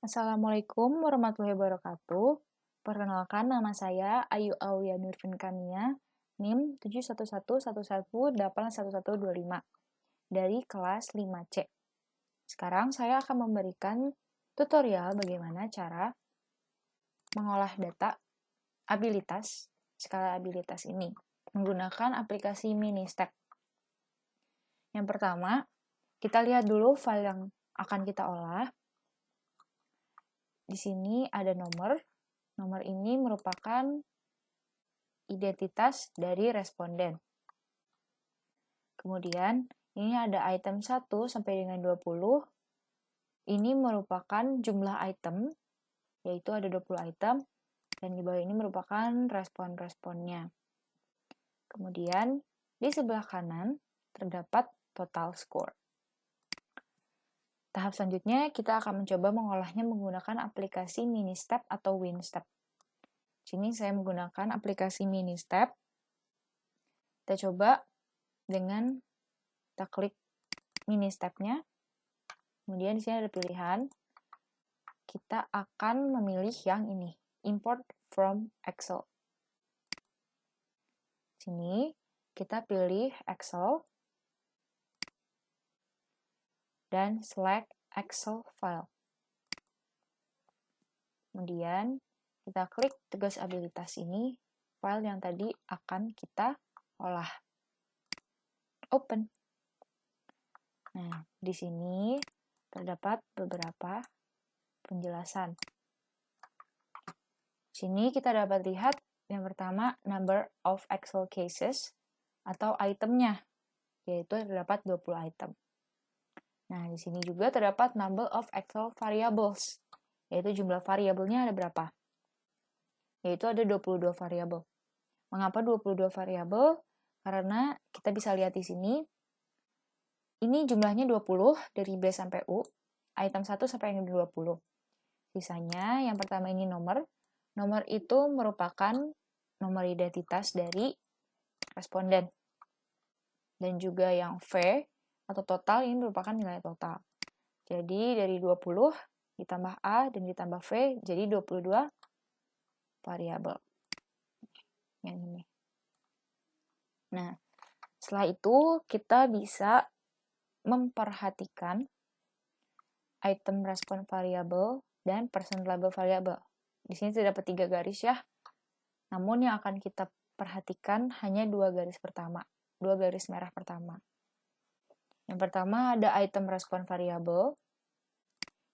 Assalamualaikum warahmatullahi wabarakatuh. Perkenalkan, nama saya Ayu Aulia Nurfinkania, NIM 71111181125 dari kelas 5C. Sekarang saya akan memberikan tutorial bagaimana cara mengolah data abilitas, skala abilitas ini menggunakan aplikasi Ministep. Yang pertama, kita lihat dulu file yang akan kita olah. Di sini ada nomor. Nomor ini merupakan identitas dari responden. Kemudian, ini ada item 1 sampai dengan 20. Ini merupakan jumlah item, yaitu ada 20 item, dan di bawah ini merupakan respon-responnya. Kemudian, di sebelah kanan terdapat total score. Tahap selanjutnya, kita akan mencoba mengolahnya menggunakan aplikasi Ministep atau Winstep. Sini saya menggunakan aplikasi Ministep. Kita coba dengan kita klik Ministep-nya. Kemudian di sini ada pilihan. Kita akan memilih yang ini, Import from Excel. Sini kita pilih Excel dan select Excel file. Kemudian kita klik tugas abilitas ini, file yang tadi akan kita olah. Open. Nah, di sini terdapat beberapa penjelasan. Di sini kita dapat lihat yang pertama number of Excel cases atau itemnya, yaitu terdapat 20 item. Nah, di sini juga terdapat number of Excel variables, yaitu jumlah variabelnya ada berapa? Yaitu ada 22 variabel. Mengapa 22 variabel? Karena kita bisa lihat di sini, ini jumlahnya 20 dari B sampai U, item 1 sampai yang 20. Sisanya, yang pertama ini nomor. Nomor itu merupakan nomor identitas dari responden. Dan juga yang V atau total ini merupakan nilai total. Jadi dari 20 ditambah A dan ditambah V jadi 22 variabel. Yang ini. Nah, setelah itu kita bisa memperhatikan item respon variabel dan person label variabel. Di sini terdapat 3 garis ya. Namun yang akan kita perhatikan hanya 2 garis pertama, 2 garis merah pertama. Yang pertama ada item respon variabel.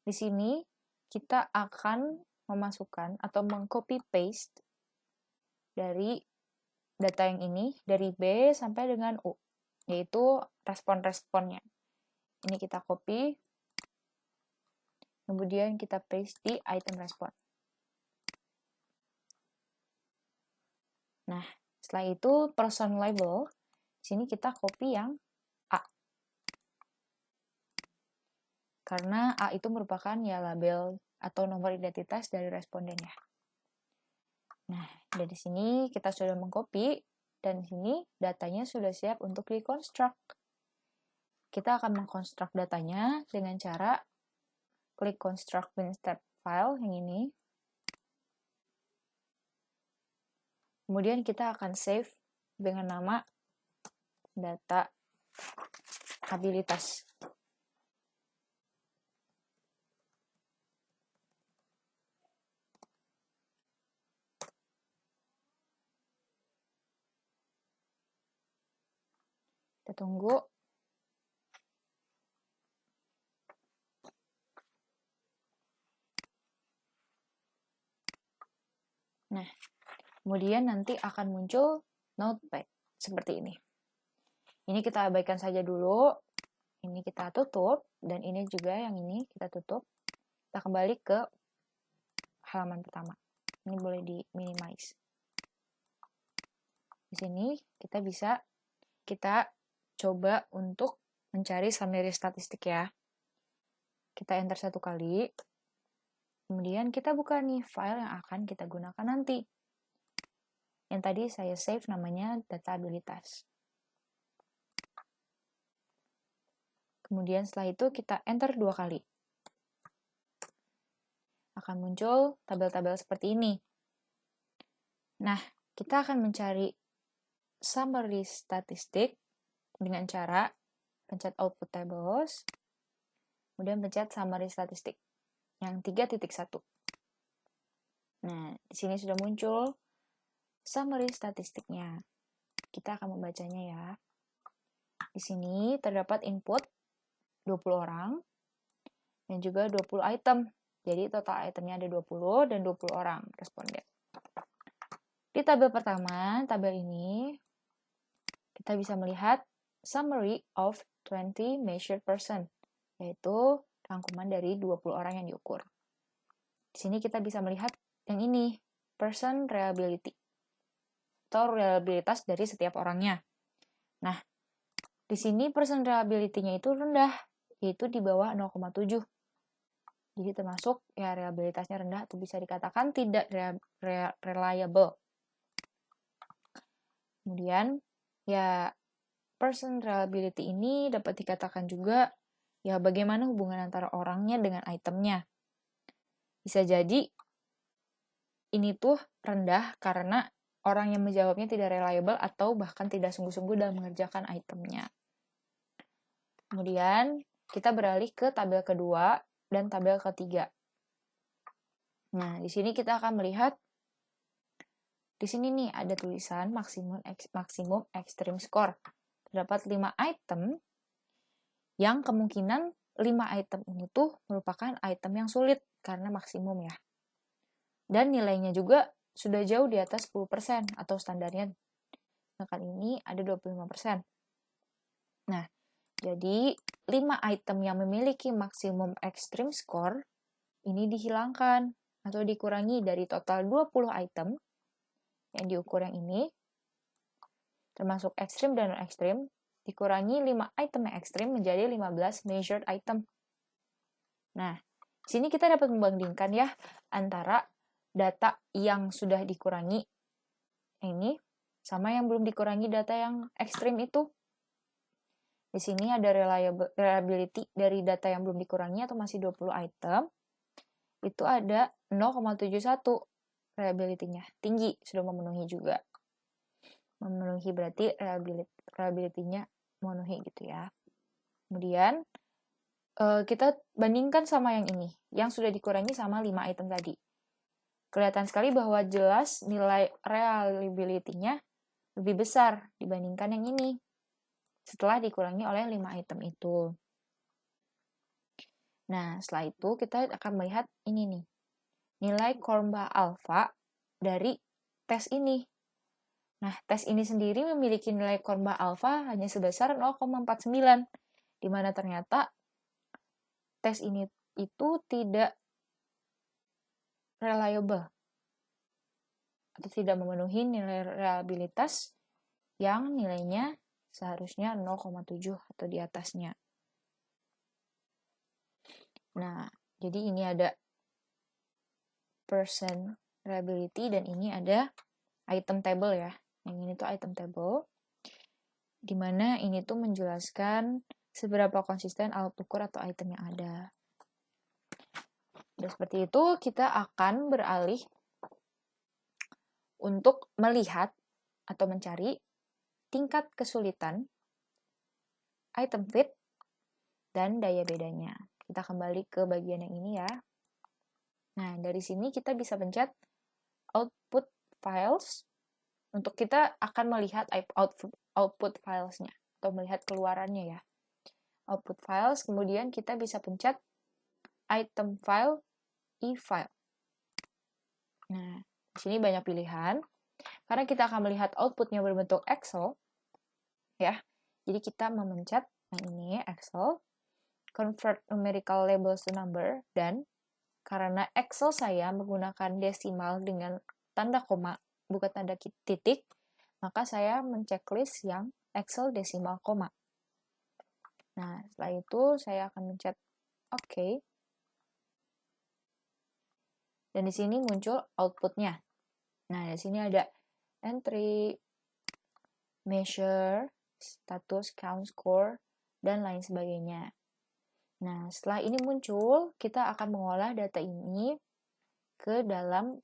Di sini kita akan memasukkan atau meng-copy paste dari data yang ini dari B sampai dengan U, yaitu respon-responnya. Ini kita copy, kemudian kita paste di item respon. Nah, setelah itu person label, sini kita copy yang A. Karena A itu merupakan ya label atau nomor identitas dari respondennya. Nah, dari sini kita sudah mengcopy, dan di sini datanya sudah siap untuk di-construct. Kita akan mengkonstruk datanya dengan cara klik construct Winstep file yang ini. Kemudian kita akan save dengan nama data abilitas. Kita tunggu. Nah, kemudian nanti akan muncul notepad seperti ini. Ini kita abaikan saja dulu. Ini kita tutup, dan ini juga yang ini kita tutup. Kita kembali ke halaman pertama. Ini boleh di minimize. Di sini kita coba untuk mencari summary statistik ya. Kita enter 1 kali. Kemudian kita buka nih file yang akan kita gunakan nanti. Yang tadi saya save namanya data abilitas. Kemudian setelah itu kita enter 2 kali. akan muncul tabel-tabel seperti ini. Nah, kita akan mencari summary statistik dengan cara pencet output tables, kemudian pencet summary statistik yang 3.1. Nah, di sini sudah muncul summary statistiknya. Kita akan membacanya ya. Di sini terdapat input 20 orang dan juga 20 item. Jadi total itemnya ada 20 dan 20 orang responden. Di tabel pertama, tabel ini kita bisa melihat summary of 20 measured person, yaitu rangkuman dari 20 orang yang diukur. Di sini kita bisa melihat yang ini, person reliability, atau reliabilitas dari setiap orangnya. Nah, di sini person reliability-nya itu rendah, yaitu di bawah 0,7. Jadi termasuk ya reliabilitasnya rendah atau bisa dikatakan tidak reliable. Kemudian ya person reliability ini dapat dikatakan juga ya bagaimana hubungan antara orangnya dengan itemnya. Bisa jadi ini tuh rendah karena orang yang menjawabnya tidak reliable atau bahkan tidak sungguh-sungguh dalam mengerjakan itemnya. Kemudian kita beralih ke tabel kedua dan tabel ketiga. Nah, di sini kita akan melihat di sini nih ada tulisan maksimum extreme score. Terdapat 5 item yang kemungkinan 5 item ini tuh merupakan item yang sulit karena maksimum ya. Dan nilainya juga sudah jauh di atas 10% atau standarnya. Sedangkan ini ada 25%. Nah, jadi 5 item yang memiliki maksimum extreme score ini dihilangkan atau dikurangi dari total 20 item yang diukur yang ini, termasuk ekstrim dan non-ekstrim, dikurangi 5 item yang ekstrim menjadi 15 measured item. Nah, di sini kita dapat membandingkan ya antara data yang sudah dikurangi ini sama yang belum dikurangi data yang ekstrim itu. Di sini ada reliability dari data yang belum dikurangi atau masih 20 item. Itu ada 0,71 reliability-nya. Tinggi, sudah memenuhi juga. Memenuhi berarti reliability-nya memenuhi gitu ya. Kemudian kita bandingkan sama yang ini, yang sudah dikurangi sama 5 item tadi. Kelihatan sekali bahwa jelas nilai reliability-nya lebih besar dibandingkan yang ini setelah dikurangi oleh 5 item itu. Nah, setelah itu kita akan melihat ini nih, nilai korba alfa dari tes ini. Nah, tes ini sendiri memiliki nilai korba alfa hanya sebesar 0,49, di mana ternyata tes ini itu tidak reliable atau tidak memenuhi nilai reliabilitas yang nilainya seharusnya 0,7 atau di atasnya. Nah, jadi ini ada person reliability dan ini ada item table ya. Yang ini tuh item table, di mana ini tuh menjelaskan seberapa konsisten alat ukur atau item yang ada. Dan seperti itu, kita akan beralih untuk melihat atau mencari tingkat kesulitan, item fit, dan daya bedanya. Kita kembali ke bagian yang ini ya. Nah, dari sini kita bisa pencet output files. Untuk kita akan melihat output filesnya atau melihat keluarannya ya. Output files, kemudian kita bisa pencet item file, e-file. Nah, di sini banyak pilihan. Karena kita akan melihat outputnya berbentuk Excel, ya. Jadi kita memencet yang ini, Excel, convert numerical labels to number, dan karena Excel saya menggunakan desimal dengan tanda koma, bukan tanda titik, maka saya menceklis yang Excel desimal koma. Nah, setelah itu saya akan mencet OK. Dan di sini muncul outputnya. Nah, di sini ada entry, measure, status, count, score, dan lain sebagainya. Nah, setelah ini muncul, kita akan mengolah data ini ke dalam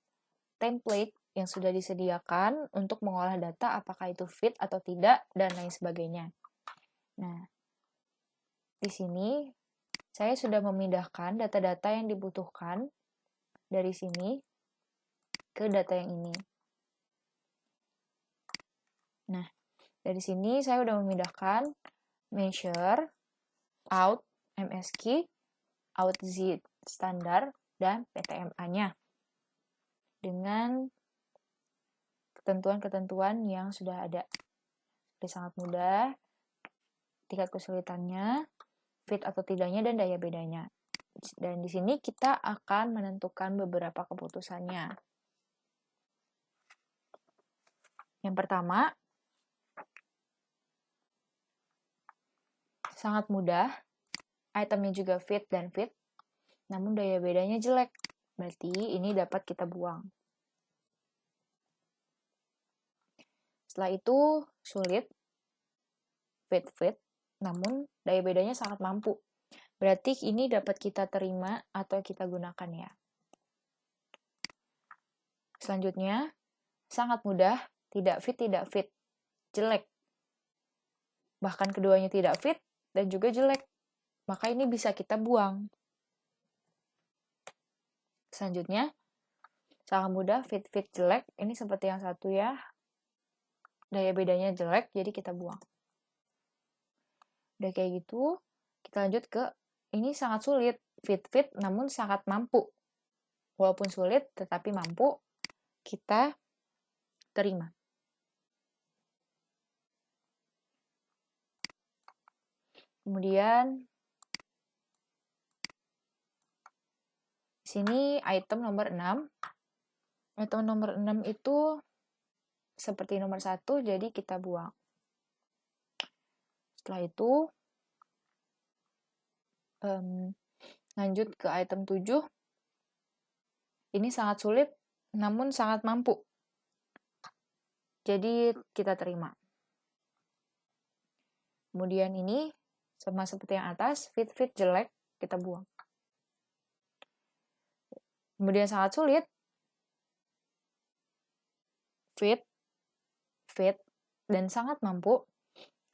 template yang sudah disediakan untuk mengolah data apakah itu fit atau tidak dan lain sebagainya. Nah, di sini saya sudah memindahkan data-data yang dibutuhkan dari sini ke data yang ini. Nah, dari sini saya sudah memindahkan measure, out, MSK, out Z standar, dan PTMA-nya dengan ketentuan-ketentuan yang sudah ada. Jadi sangat mudah, tingkat kesulitannya, fit atau tidaknya, dan daya bedanya. Dan di sini kita akan menentukan beberapa keputusannya. Yang pertama, sangat mudah, itemnya juga fit dan fit, namun daya bedanya jelek. Berarti ini dapat kita buang. Setelah itu sulit, fit, namun daya bedanya sangat mampu. Berarti ini dapat kita terima atau kita gunakan ya. Selanjutnya, sangat mudah, tidak fit, jelek. Bahkan keduanya tidak fit dan juga jelek. Maka ini bisa kita buang. Selanjutnya, sangat mudah, fit, jelek. Ini seperti yang satu ya. Daya bedanya jelek, jadi kita buang. Udah kayak gitu, kita lanjut ke ini sangat sulit, fit, namun sangat mampu. Walaupun sulit, tetapi mampu, kita terima. Kemudian, di sini item nomor 6. Item nomor 6 itu seperti nomor 1, jadi kita buang. Setelah itu, lanjut ke item 7. Ini sangat sulit, namun sangat mampu. Jadi kita terima. Kemudian ini, sama seperti yang atas, fit, jelek, kita buang. Kemudian sangat sulit, fit, dan sangat mampu.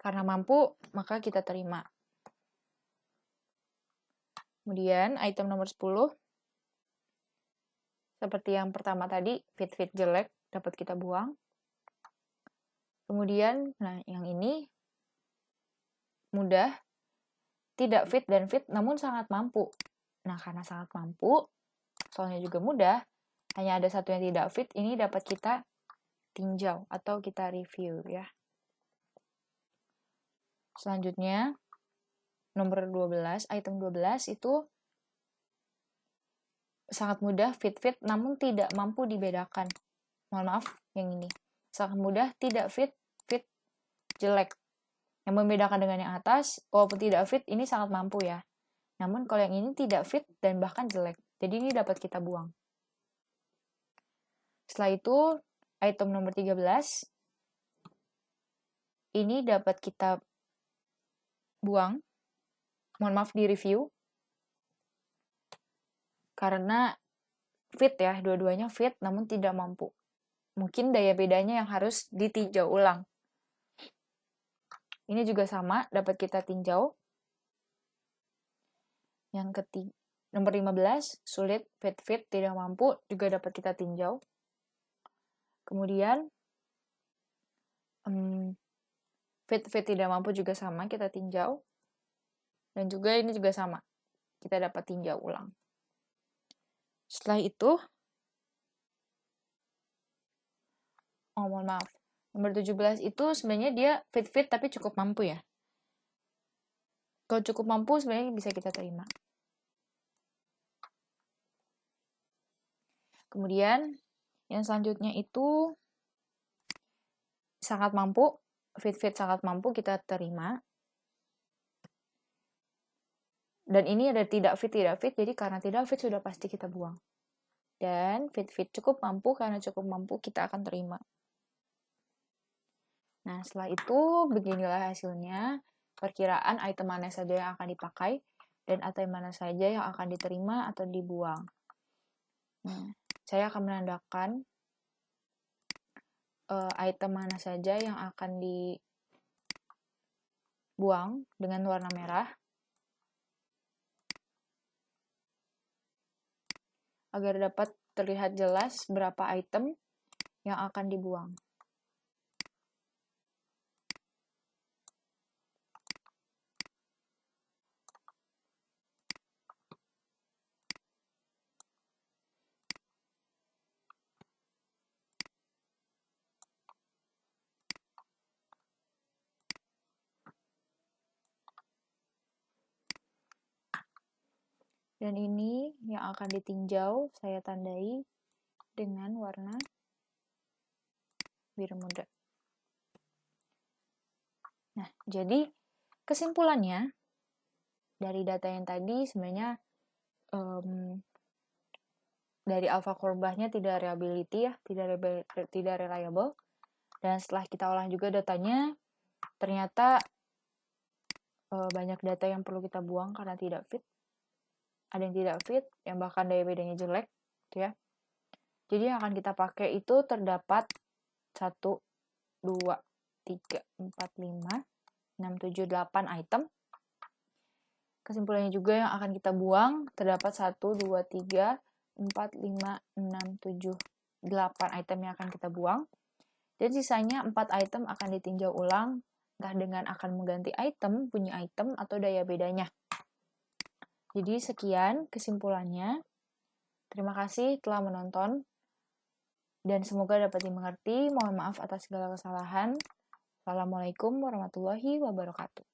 Karena mampu, maka kita terima. Kemudian item nomor 10, seperti yang pertama tadi, fit, jelek, dapat kita buang. Kemudian, nah yang ini, mudah, tidak fit dan fit, namun sangat mampu. Nah, karena sangat mampu, soalnya juga mudah, hanya ada satu yang tidak fit, ini dapat kita tinjau atau kita review ya. Selanjutnya, nomor 12, item 12 itu sangat mudah, fit, namun tidak mampu dibedakan. Mohon maaf, yang ini. Sangat mudah, tidak fit, jelek. Yang membedakan dengan yang atas, walaupun tidak fit, ini sangat mampu ya. Namun kalau yang ini tidak fit dan bahkan jelek. Jadi ini dapat kita buang. Setelah itu, item nomor 13, ini dapat kita buang. Mohon maaf, di review. Karena fit ya, dua-duanya fit namun tidak mampu. Mungkin daya bedanya yang harus ditinjau ulang. Ini juga sama, dapat kita tinjau. Yang ketiga, nomor 15, sulit, fit, tidak mampu, juga dapat kita tinjau. Kemudian, fit, tidak mampu juga sama, kita tinjau. Dan juga ini juga sama, kita dapat tinjau ulang. Setelah itu, mohon maaf, nomor 17 itu sebenarnya dia fit tapi cukup mampu ya. Kalau cukup mampu sebenarnya bisa kita terima. Kemudian yang selanjutnya itu sangat mampu, fit sangat mampu kita terima. Dan ini ada tidak fit, jadi karena tidak fit sudah pasti kita buang. Dan fit cukup mampu, karena cukup mampu kita akan terima. Nah, setelah itu beginilah hasilnya. Perkiraan item mana saja yang akan dipakai dan item mana saja yang akan diterima atau dibuang. Nah, saya akan menandakan item mana saja yang akan dibuang dengan warna merah agar dapat terlihat jelas berapa item yang akan dibuang. Dan ini yang akan ditinjau, saya tandai dengan warna biru muda. Nah, jadi kesimpulannya dari data yang tadi sebenarnya dari alpha kurbahnya tidak reliability ya, tidak reliable. Dan setelah kita olah juga datanya, ternyata banyak data yang perlu kita buang karena tidak fit. Ada yang tidak fit, yang bahkan daya bedanya jelek, gitu ya. Jadi yang akan kita pakai itu terdapat 1, 2, 3, 4, 5, 6, 7, 8 item. Kesimpulannya juga yang akan kita buang terdapat 1, 2, 3, 4, 5, 6, 7, 8 item yang akan kita buang. Dan sisanya 4 item akan ditinjau ulang, entah dengan akan mengganti item, bunyi item, atau daya bedanya. Jadi sekian kesimpulannya. Terima kasih telah menonton, dan semoga dapat dimengerti. Mohon maaf atas segala kesalahan. Assalamualaikum warahmatullahi wabarakatuh.